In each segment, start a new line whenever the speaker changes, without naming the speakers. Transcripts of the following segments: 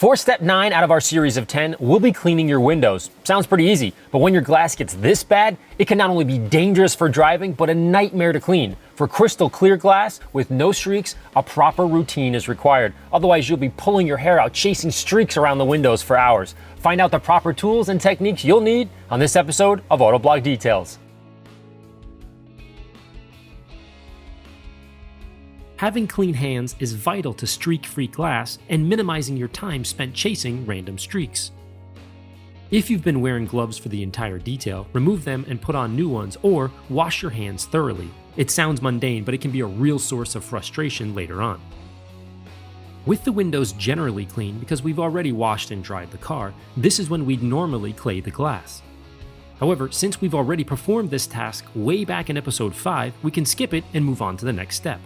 For step 9 out of our series of 10, we'll be cleaning your windows. Sounds pretty easy, but when your glass gets this bad, it can not only be dangerous for driving, but a nightmare to clean. For crystal clear glass with no streaks, a proper routine is required. Otherwise, you'll be pulling your hair out chasing streaks around the windows for hours. Find out the proper tools and techniques you'll need on this episode of Autoblog Details.
Having clean hands is vital to streak-free glass and minimizing your time spent chasing random streaks. If you've been wearing gloves for the entire detail, remove them and put on new ones, or wash your hands thoroughly. It sounds mundane, but it can be a real source of frustration later on. With the windows generally clean because we've already washed and dried the car, this is when we'd normally clay the glass. However, since we've already performed this task way back in episode 5, we can skip it and move on to the next step.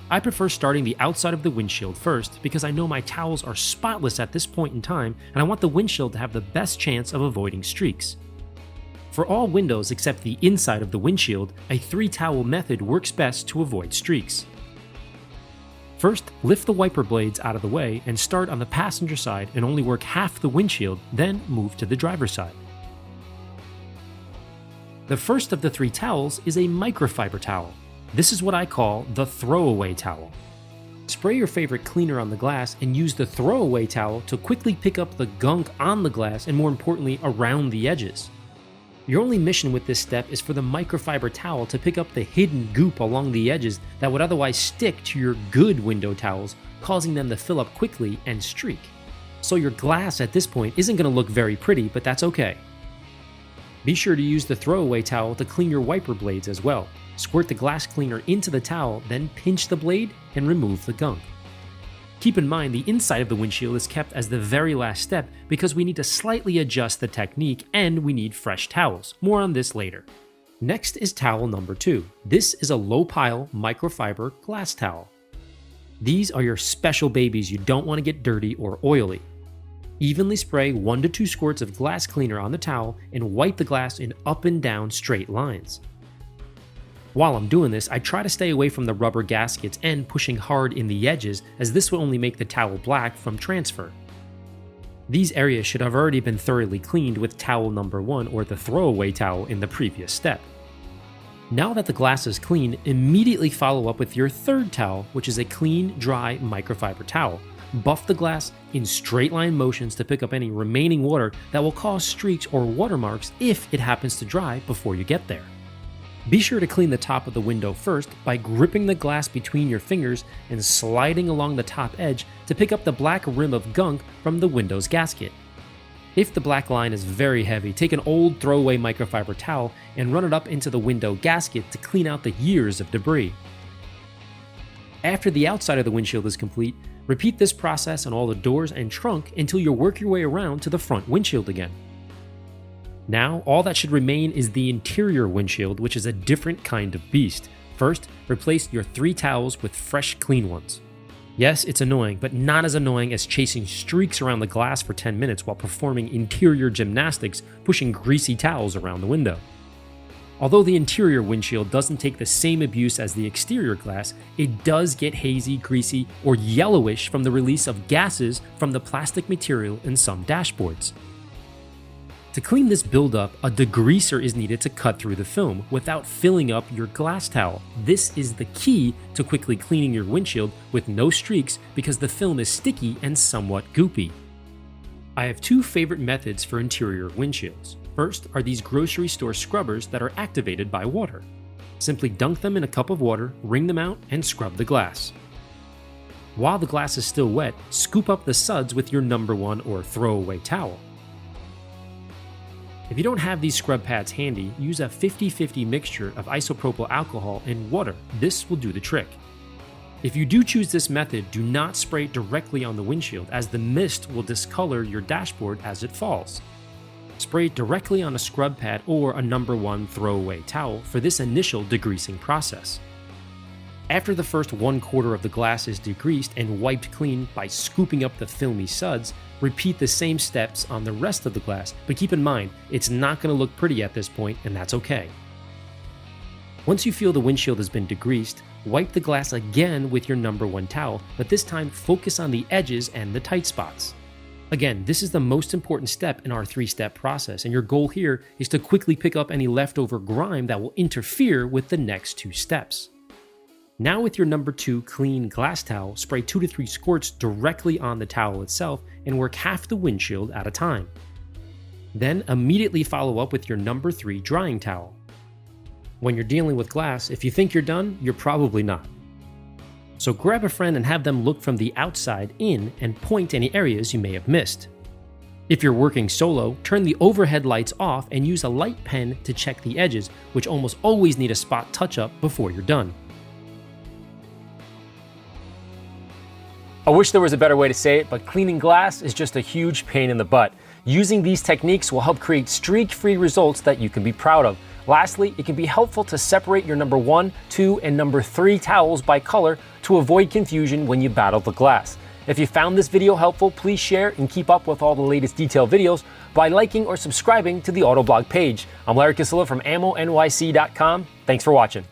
I prefer starting the outside of the windshield first because I know my towels are spotless at this point in time and I want the windshield to have the best chance of avoiding streaks. For all windows except the inside of the windshield, a 3-towel method works best to avoid streaks. First, lift the wiper blades out of the way and start on the passenger side and only work half the windshield, then move to the driver's side. The first of the 3 towels is a microfiber towel. This is what I call the throwaway towel. Spray your favorite cleaner on the glass and use the throwaway towel to quickly pick up the gunk on the glass and more importantly around the edges. Your only mission with this step is for the microfiber towel to pick up the hidden goop along the edges that would otherwise stick to your good window towels, causing them to fill up quickly and streak. So your glass at this point isn't going to look very pretty, but that's okay. Be sure to use the throwaway towel to clean your wiper blades as well. Squirt the glass cleaner into the towel, then pinch the blade and remove the gunk. Keep in mind the inside of the windshield is kept as the very last step because we need to slightly adjust the technique and we need fresh towels. More on this later. Next is towel number 2. This is a low pile microfiber glass towel. These are your special babies you don't want to get dirty or oily. Evenly spray 1 to 2 squirts of glass cleaner on the towel and wipe the glass in up and down straight lines. While I'm doing this, I try to stay away from the rubber gaskets and pushing hard in the edges as this will only make the towel black from transfer. These areas should have already been thoroughly cleaned with towel number 1 or the throwaway towel in the previous step. Now that the glass is clean, immediately follow up with your 3rd towel, which is a clean, dry microfiber towel. Buff the glass in straight line motions to pick up any remaining water that will cause streaks or watermarks if it happens to dry before you get there. Be sure to clean the top of the window first by gripping the glass between your fingers and sliding along the top edge to pick up the black rim of gunk from the window's gasket. If the black line is very heavy, take an old throwaway microfiber towel and run it up into the window gasket to clean out the years of debris. After the outside of the windshield is complete, repeat this process on all the doors and trunk until you work your way around to the front windshield again. Now, all that should remain is the interior windshield, which is a different kind of beast. First, replace your 3 towels with fresh, clean ones. Yes, it's annoying, but not as annoying as chasing streaks around the glass for 10 minutes while performing interior gymnastics, pushing greasy towels around the window. Although the interior windshield doesn't take the same abuse as the exterior glass, it does get hazy, greasy, or yellowish from the release of gases from the plastic material in some dashboards. To clean this buildup, a degreaser is needed to cut through the film without filling up your glass towel. This is the key to quickly cleaning your windshield with no streaks because the film is sticky and somewhat goopy. I have 2 favorite methods for interior windshields. First are these grocery store scrubbers that are activated by water. Simply dunk them in a cup of water, wring them out, and scrub the glass. While the glass is still wet, scoop up the suds with your number 1 or throwaway towel. If you don't have these scrub pads handy, use a 50-50 mixture of isopropyl alcohol and water. This will do the trick. If you do choose this method, do not spray it directly on the windshield as the mist will discolor your dashboard as it falls. Spray it directly on a scrub pad or a number 1 throwaway towel for this initial degreasing process. After the first 1/4 of the glass is degreased and wiped clean by scooping up the filmy suds, repeat the same steps on the rest of the glass, but keep in mind, it's not going to look pretty at this point, and that's okay. Once you feel the windshield has been degreased, wipe the glass again with your number 1 towel, but this time focus on the edges and the tight spots. Again, this is the most important step in our 3-step process, and your goal here is to quickly pick up any leftover grime that will interfere with the next 2 steps. Now with your number 2 clean glass towel, spray 2 to 3 squirts directly on the towel itself and work half the windshield at a time. Then immediately follow up with your number 3 drying towel. When you're dealing with glass, if you think you're done, you're probably not. So grab a friend and have them look from the outside in and point any areas you may have missed. If you're working solo, turn the overhead lights off and use a light pen to check the edges, which almost always need a spot touch-up before you're done.
I wish there was a better way to say it, but cleaning glass is just a huge pain in the butt. Using these techniques will help create streak-free results that you can be proud of. Lastly, it can be helpful to separate your number 1, 2, and number 3 towels by color to avoid confusion when you battle the glass. If you found this video helpful, please share and keep up with all the latest detailed videos by liking or subscribing to the Autoblog page. I'm Larry Casilla from AmmoNYC.com. Thanks for watching.